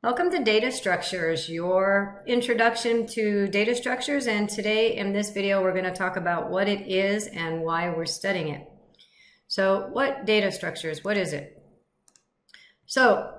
Welcome to Data Structures, your introduction to data structures. And today in this video, we're going to talk about what it is and why we're studying it. So what data structures, what is it? So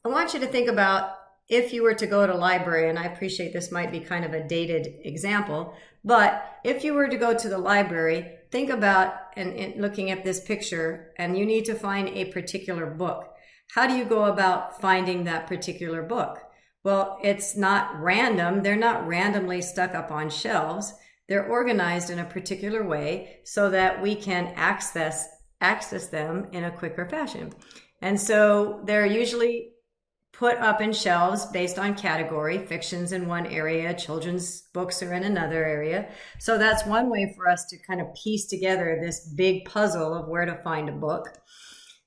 I want you to think about if you were to go to a library, and I appreciate this might be kind of a dated example, but if you were to go to the library, think about and looking at this picture, and you need to find a particular book. How do you go about finding that particular book? Well, it's not random. They're not randomly stuck up on shelves. They're organized in a particular way so that we can access them in a quicker fashion. And so they're usually put up in shelves based on category. Fiction's in one area, children's books are in another area. So that's one way for us to kind of piece together this big puzzle of where to find a book.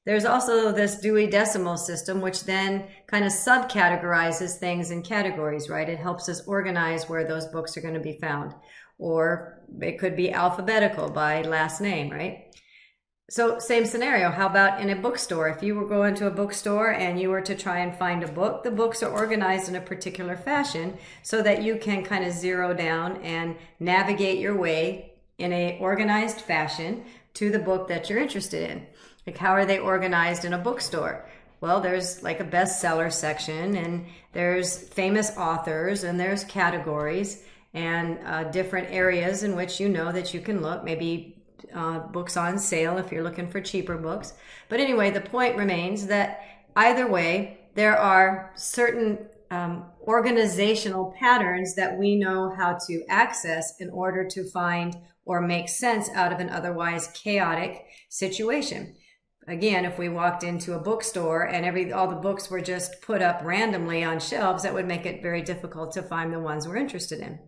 There's also this Dewey Decimal System, which then kind of subcategorizes things in categories, right? It helps us organize where those books are going to be found. Or it could be alphabetical by last name, right? So same scenario. How about in a bookstore? If you were going to a bookstore and you were to try and find a book, the books are organized in a particular fashion so that you can kind of zero down and navigate your way in a organized fashion to the book that you're interested in. Like, how are they organized in a bookstore? Well, there's like a bestseller section, and there's famous authors, and there's categories and different areas in which you know that you can look, maybe books on sale if you're looking for cheaper books. But anyway, the point remains that either way, there are certain organizational patterns that we know how to access in order to find or make sense out of an otherwise chaotic situation. Again, if we walked into a bookstore and all the books were just put up randomly on shelves, that would make it very difficult to find the ones we're interested in.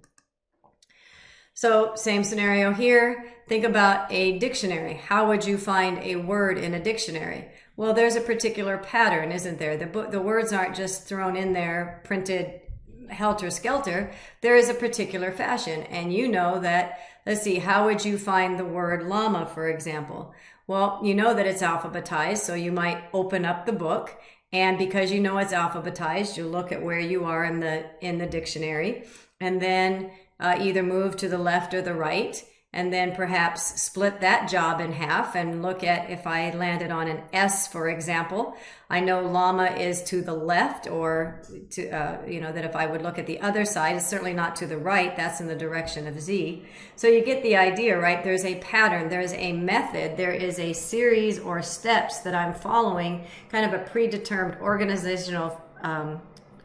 So same scenario here. Think about a dictionary. How would you find a word in a dictionary? Well, there's a particular pattern, isn't there? The words aren't just thrown in there, printed helter-skelter. There is a particular fashion. And you know that, let's see, how would you find the word llama, for example? Well, you know that it's alphabetized, so you might open up the book, and because you know it's alphabetized, you look at where you are in the dictionary, and then either move to the left or the right, and then perhaps split that job in half and look at if I landed on an S, for example. I know llama is to the left, or to that if I would look at the other side, it's certainly not to the right. That's in the direction of Z. So you get the idea, right? There's a pattern, there's a method, there is a series or steps that I'm following, kind of a predetermined organizational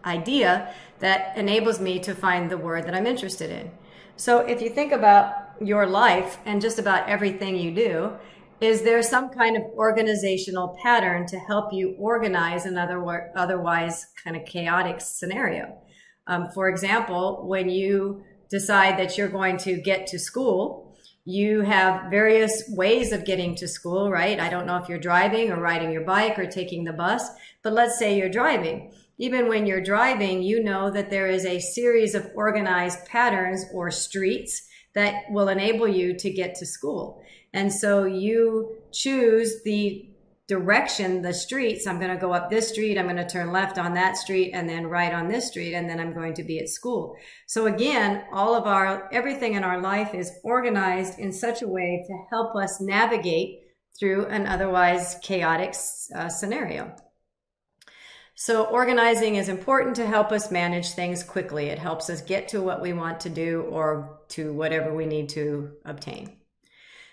idea that enables me to find the word that I'm interested in. So if you think about your life and just about everything you do, is there some kind of organizational pattern to help you organize an otherwise kind of chaotic scenario? For example, when you decide that you're going to get to school, you have various ways of getting to school, right? I don't know if you're driving or riding your bike or taking the bus, but let's say you're driving. Even when you're driving, you know that there is a series of organized patterns or streets that will enable you to get to school. And so you choose the direction, the streets. I'm going to go up this street, I'm going to turn left on that street, and then right on this street, and then I'm going to be at school. So again, everything in our life is organized in such a way to help us navigate through an otherwise chaotic scenario. So organizing is important to help us manage things quickly. It helps us get to what we want to do or to whatever we need to obtain.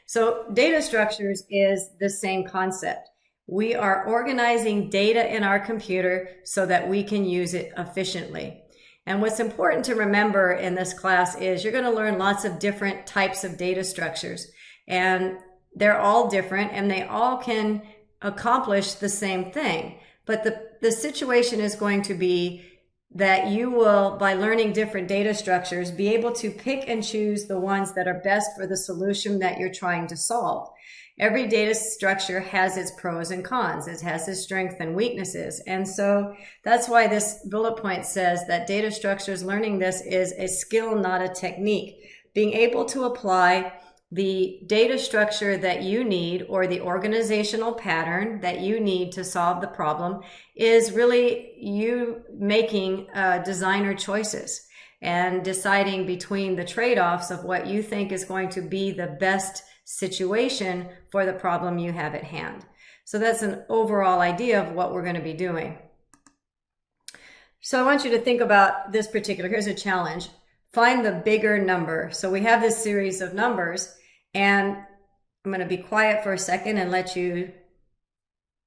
So data structures is the same concept. We are organizing data in our computer so that we can use it efficiently. And what's important to remember in this class is you're going to learn lots of different types of data structures. And they're all different, and they all can accomplish the same thing. But the situation is going to be that you will, by learning different data structures, be able to pick and choose the ones that are best for the solution that you're trying to solve. Every data structure has its pros and cons. It has its strengths and weaknesses. And so that's why this bullet point says that data structures, learning this is a skill, not a technique. Being able to apply the data structure that you need, or the organizational pattern that you need to solve the problem, is really you making designer choices and deciding between the trade-offs of what you think is going to be the best situation for the problem you have at hand. So that's an overall idea of what we're going to be doing. So I want you to think about this particular, here's a challenge. Find the bigger number. So we have this series of numbers, and I'm going to be quiet for a second and let you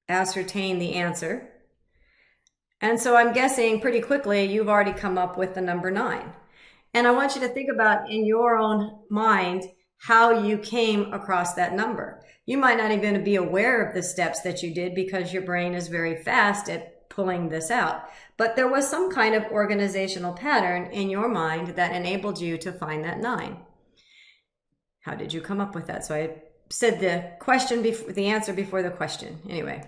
ascertain the answer. And so I'm guessing pretty quickly you've already come up with the number 9. And I want you to think about in your own mind how you came across that number. You might not even be aware of the steps that you did because your brain is very fast at pulling this out. But there was some kind of organizational pattern in your mind that enabled you to find that 9. How did you come up with that? So I said the question before the answer before the question. Anyway,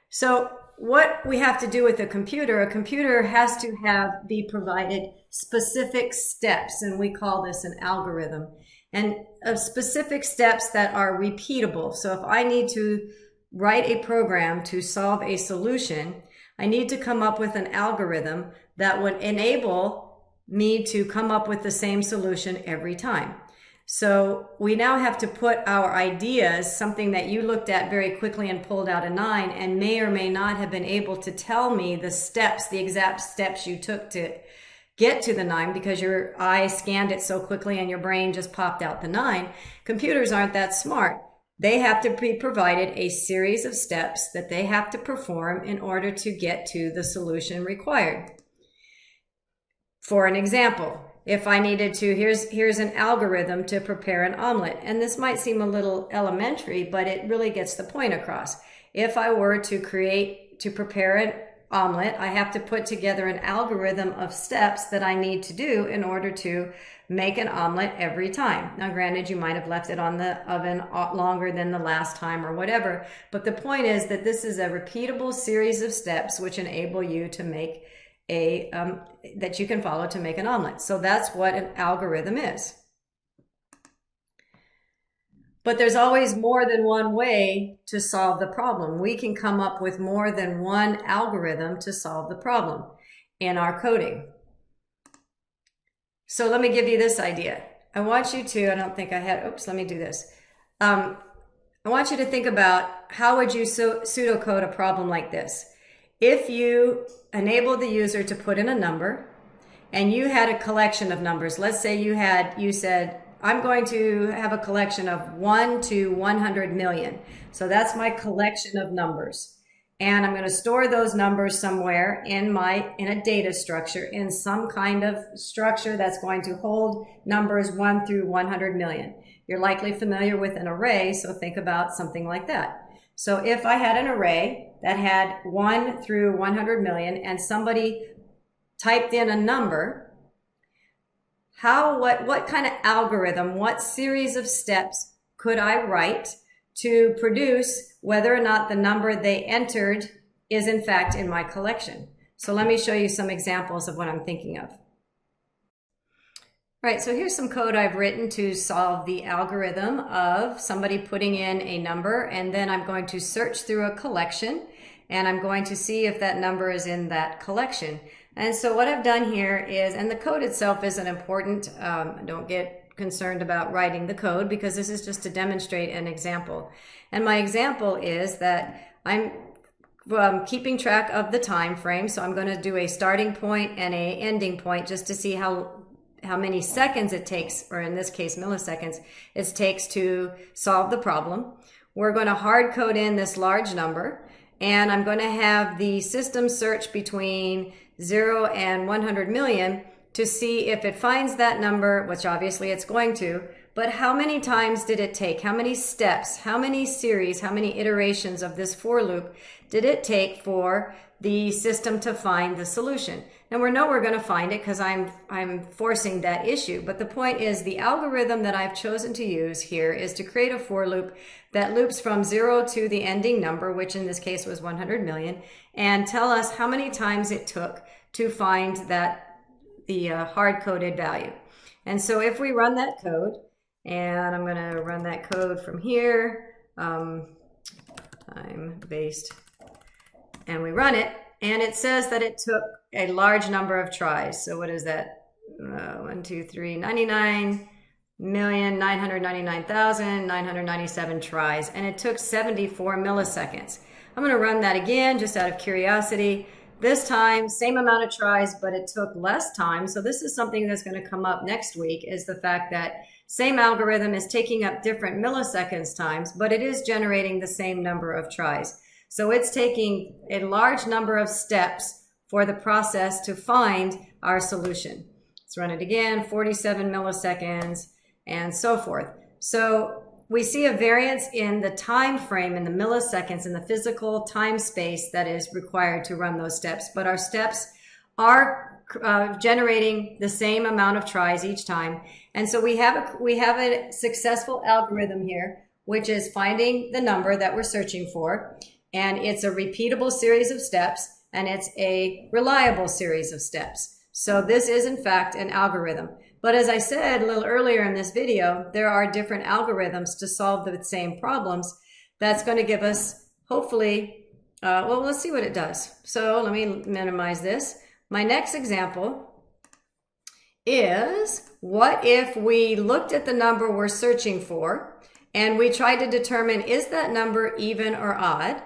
so what we have to do with a computer has to be provided specific steps, and we call this an algorithm, and specific steps that are repeatable. So if I need to write a program to solve a solution, I need to come up with an algorithm that would enable me to come up with the same solution every time. So we now have to put our ideas, something that you looked at very quickly and pulled out a 9 and may or may not have been able to tell me the steps, the exact steps you took to get to the 9 because your eye scanned it so quickly and your brain just popped out the 9. Computers aren't that smart. They have to be provided a series of steps that they have to perform in order to get to the solution required. For an example, if I needed to, here's an algorithm to prepare an omelet. And this might seem a little elementary, but it really gets the point across. If I were to prepare an omelet, I have to put together an algorithm of steps that I need to do in order to make an omelet every time. Now, granted, you might have left it on the oven longer than the last time or whatever, but the point is that this is a repeatable series of steps which enable you to make that you can follow to make an omelet. So that's what an algorithm is. But there's always more than one way to solve the problem. We can come up with more than one algorithm to solve the problem in our coding. So let me give you this idea. I want you to, I don't think I had, oops, let me do this. I want you to think about how would you pseudocode a problem like this. If you enable the user to put in a number and you had a collection of numbers, let's say you said, I'm going to have a collection of 1 to 100 million. So that's my collection of numbers. And I'm going to store those numbers somewhere in a data structure, in some kind of structure that's going to hold numbers 1 through 100 million. You're likely familiar with an array, so think about something like that. So if I had an array that had 1 through 100 million and somebody typed in a number, what kind of algorithm, what series of steps could I write to produce whether or not the number they entered is in fact in my collection? So let me show you some examples of what I'm thinking of. Right, so here's some code I've written to solve the algorithm of somebody putting in a number, and then I'm going to search through a collection and I'm going to see if that number is in that collection. And so what I've done here is, and the code itself isn't important, don't get concerned about writing the code because this is just to demonstrate an example. And my example is that I'm keeping track of the time frame, so I'm going to do a starting point and a ending point just to see how many seconds it takes, or in this case milliseconds, it takes to solve the problem. We're going to hard code in this large number, and I'm going to have the system search between 0 and 100 million to see if it finds that number, which obviously it's going to, but how many times did it take? How many steps, how many series, how many iterations of this for loop did it take for the system to find the solution? And we know we're going to find it because I'm forcing that issue. But the point is the algorithm that I've chosen to use here is to create a for loop that loops from 0 to the ending number, which in this case was 100 million, and tell us how many times it took to find the hard-coded value. And so if we run that code, And I'm going to run that code from here, time-based, and we run it, and it says that it took a large number of tries. So what is that? 99,999,997 tries, and it took 74 milliseconds. I'm going to run that again just out of curiosity. This time, same amount of tries, but it took less time. So this is something that's going to come up next week, is the fact that same algorithm is taking up different milliseconds times, but it is generating the same number of tries. So it's taking a large number of steps for the process to find our solution. Let's run it again, 47 milliseconds, and so forth. So we see a variance in the time frame, in the milliseconds, in the physical time space that is required to run those steps, but our steps are generating the same amount of tries each time. And so we have a successful algorithm here, which is finding the number that we're searching for, and it's a repeatable series of steps, and it's a reliable series of steps. So this is in fact an algorithm. But as I said a little earlier in this video, there are different algorithms to solve the same problems. That's going to give us, hopefully, well, let's see what it does. So let me minimize this. My next example is, what if we looked at the number we're searching for and we tried to determine, is that number even or odd?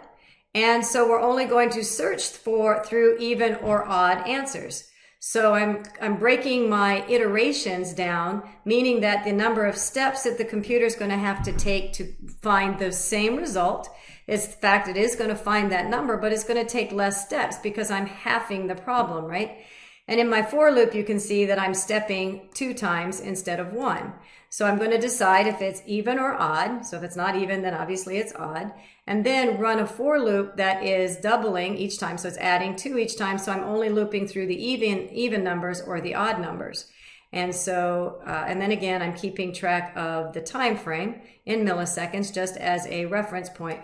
And so we're only going to search through even or odd answers. So I'm breaking my iterations down, meaning that the number of steps that the computer is going to have to take to find the same result is, in fact, it is going to find that number, but it's going to take less steps because I'm halving the problem, right? And in my for loop, you can see that I'm stepping 2 times instead of 1. So I'm going to decide if it's even or odd. So if it's not even, then obviously it's odd. And then run a for loop that is doubling each time. So it's adding 2 each time. So I'm only looping through the even numbers or the odd numbers. And so, and then again, I'm keeping track of the time frame in milliseconds just as a reference point.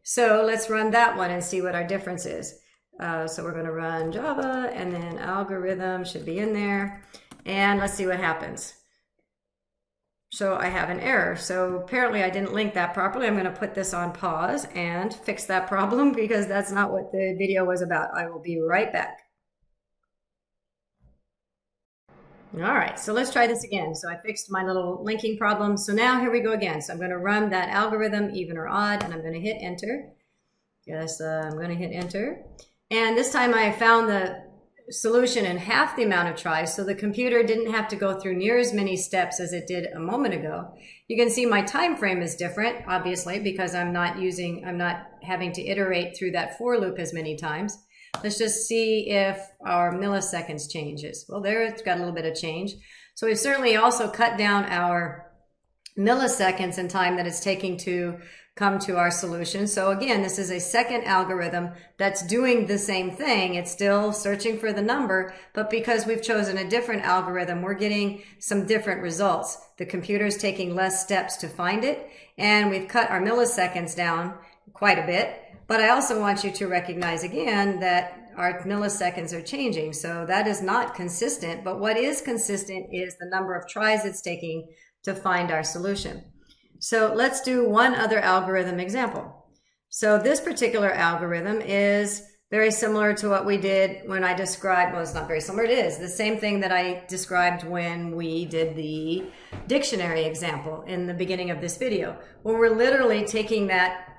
So let's run that one and see what our difference is. So we're going to run Java, and then algorithm should be in there. And let's see what happens. So I have an error. So apparently I didn't link that properly. I'm going to put this on pause and fix that problem because that's not what the video was about. I will be right back. All right, so let's try this again. So I fixed my little linking problem. So now here we go again. So I'm going to run that algorithm, even or odd, and I'm going to hit enter. Yes, I'm going to hit enter. And this time I found the solution in half the amount of tries, so the computer didn't have to go through near as many steps as it did a moment ago. You can see my time frame is different, obviously, because I'm not having to iterate through that for loop as many times. Let's just see if our milliseconds changes. Well, there it's got a little bit of change. So we've certainly also cut down our milliseconds in time that it's taking to come to our solution. So again, this is a second algorithm that's doing the same thing. It's still searching for the number, but because we've chosen a different algorithm, we're getting some different results. The computer's taking less steps to find it, and we've cut our milliseconds down quite a bit. But I also want you to recognize again that our milliseconds are changing. So that is not consistent, but what is consistent is the number of tries it's taking to find our solution. So let's do one other algorithm example. So this particular algorithm is very similar to what we did when I described, well, it's not very similar, it is the same thing that I described when we did the dictionary example in the beginning of this video, where we're literally taking that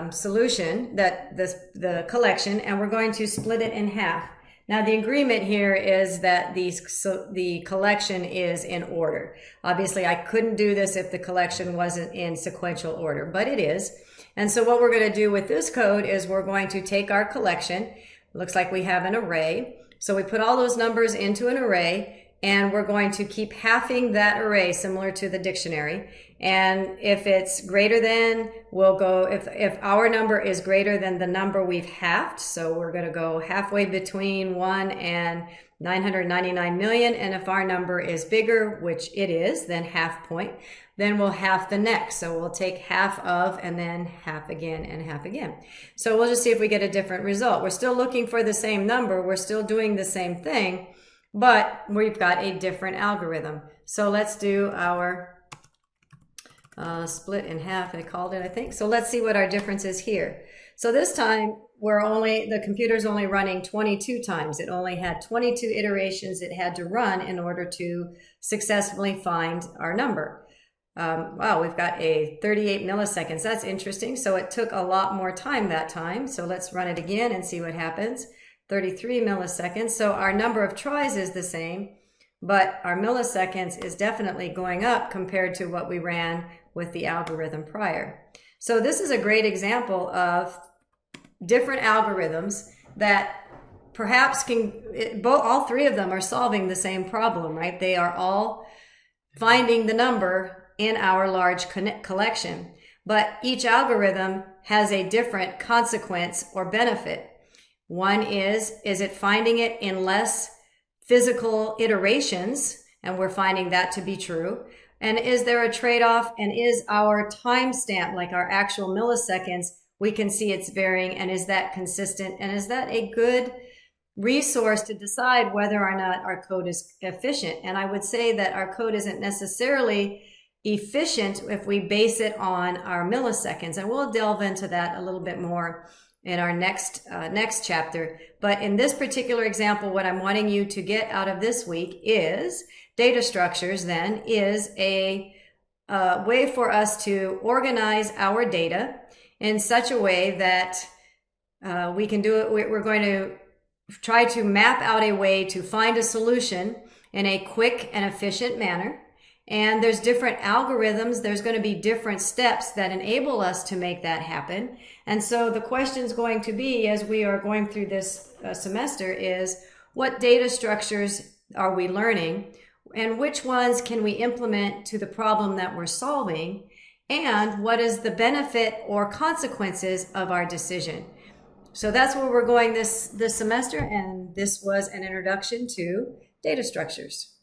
solution, the collection, and we're going to split it in half. Now the agreement here is that the collection is in order. Obviously I couldn't do this if the collection wasn't in sequential order, but it is. And so what we're going to do with this code is we're going to take our collection. It looks like we have an array. So we put all those numbers into an array, and we're going to keep halving that array similar to the dictionary. And if it's greater than, we'll go, if our number is greater than the number we've halved, so we're going to go halfway between 1 and 999 million. And if our number is bigger, which it is, then half point, then we'll half the next. So we'll take half of and then half again and half again. So we'll just see if we get a different result. We're still looking for the same number. We're still doing the same thing, but we've got a different algorithm. So let's do our split in half, I called it, I think. So let's see what our difference is here. So this time the computer's only running 22 times. It only had 22 iterations it had to run in order to successfully find our number. Wow, we've got a 38 milliseconds. That's interesting. So it took a lot more time that time. So let's run it again and see what happens. 33 milliseconds. So our number of tries is the same, but our milliseconds is definitely going up compared to what we ran with the algorithm prior. So this is a great example of different algorithms that perhaps all three of them are solving the same problem, right? They are all finding the number in our large collection, but each algorithm has a different consequence or benefit. One is it finding it in less physical iterations? And we're finding that to be true. And is there a trade-off? And is our timestamp, like our actual milliseconds, we can see it's varying, and is that consistent? And is that a good resource to decide whether or not our code is efficient? And I would say that our code isn't necessarily efficient if we base it on our milliseconds. And we'll delve into that a little bit more in our next chapter. But in this particular example, what I'm wanting you to get out of this week is data structures then is a way for us to organize our data in such a way that we can do it. We're going to try to map out a way to find a solution in a quick and efficient manner. And there's different algorithms. There's going to be different steps that enable us to make that happen. And so the question is going to be, as we are going through this semester, is what data structures are we learning, and which ones can we implement to the problem that we're solving, and what is the benefit or consequences of our decision. So that's where we're going this semester, and this was an introduction to data structures.